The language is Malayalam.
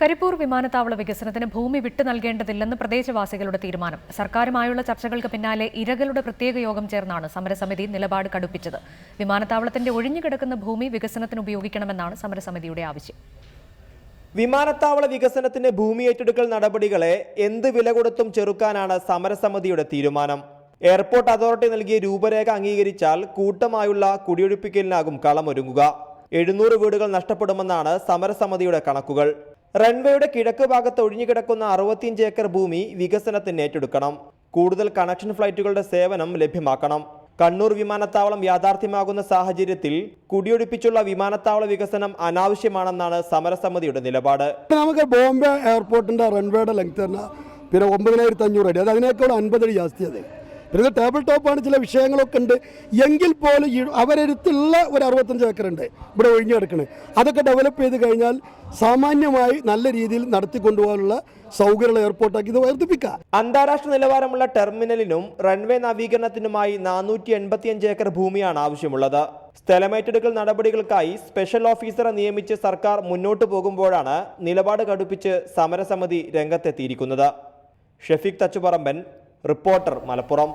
കരിപ്പൂർ വിമാനത്താവള വികസനത്തിന് ഭൂമി വിട്ടു നൽകേണ്ടതില്ലെന്ന് പ്രദേശവാസികളുടെ തീരുമാനം. സർക്കാരുമായുള്ള ചർച്ചകൾക്ക് പിന്നാലെ ഇരകളുടെ പ്രത്യേക യോഗം ചേർന്നാണ് സമരസമിതി നിലപാട് കടുപ്പിച്ചത്. വിമാനത്താവളത്തിന്റെ ഒഴിഞ്ഞുകിടക്കുന്ന ഭൂമി വികസനത്തിന് ഉപയോഗിക്കണമെന്നാണ് സമരസമിതിയുടെ ആവശ്യം. വിമാനത്താവള വികസനത്തിന് ഭൂമി ഏറ്റെടുക്കൽ നടപടികളെ എന്ത് വില കൊടുത്തും ചെറുക്കാനാണ് സമരസമിതിയുടെ തീരുമാനം. എയർപോർട്ട് അതോറിറ്റി നൽകിയ രൂപരേഖ അംഗീകരിച്ചാൽ കൂട്ടമായുള്ള കുടിയൊഴിപ്പിക്കലിനാകും കളമൊരുങ്ങുക. 700 വീടുകൾ നഷ്ടപ്പെടുമെന്നാണ് സമരസമിതിയുടെ കണക്കുകൾ. റൺവേയുടെ കിഴക്ക് ഭാഗത്ത് ഒഴിഞ്ഞുകിടക്കുന്ന 65 ഏക്കർ ഭൂമി വികസനത്തിന് ഏറ്റെടുക്കണം. കൂടുതൽ കണക്ഷൻ ഫ്ലൈറ്റുകളുടെ സേവനം ലഭ്യമാക്കണം. കണ്ണൂർ വിമാനത്താവളം യാഥാർത്ഥ്യമാകുന്ന സാഹചര്യത്തിൽ കുടിയൊഴിപ്പിച്ചുള്ള വിമാനത്താവള വികസനം അനാവശ്യമാണെന്നാണ് സമരസമിതിയുടെ നിലപാട്. നമുക്ക് ബോംബെ എയർപോർട്ടിന്റെ റൺവേയുടെ ലെങ്ത് തന്നെ 9500 അടി, അത് അതിനേക്കാൾ 50 അടി ജാസ്തിയത്. പിന്നെ ടേബിൾ ടോപ്പാണ്, ചില വിഷയങ്ങളൊക്കെ ഉണ്ട്. എങ്കിൽ പോലും അവരടുത്തുള്ള ഒരു 65 ഏക്കർ ഉണ്ട് ഇവിടെ ഒഴിഞ്ഞു കിടക്കുന്നത്. അതൊക്കെ ഡെവലപ്പ് ചെയ്ത് കഴിഞ്ഞാൽ സാമാന്യമായി നല്ല രീതിയിൽ നടത്തിക്കൊണ്ടുപോകാനുള്ള സൗകര്യമുള്ള എയർപോർട്ടാക്കി ഇത് വർദ്ധിപ്പിക്കാം. അന്താരാഷ്ട്ര നിലവാരമുള്ള ടെർമിനലിനും റൺവേ നവീകരണത്തിനുമായി 485 ഏക്കർ ഭൂമിയാണ് ആവശ്യമുള്ളത്. സ്ഥലമേറ്റെടുക്കൽ നടപടികൾക്കായി സ്പെഷ്യൽ ഓഫീസറെ നിയമിച്ച് സർക്കാർ മുന്നോട്ടു പോകുമ്പോഴാണ് നിലപാട് കടുപ്പിച്ച് സമരസമിതി രംഗത്തെത്തിയിരിക്കുന്നത്. ഷെഫീഖ് തച്ചുപറമ്പൻ, റിപ്പോർട്ടർ, മലപ്പുറം.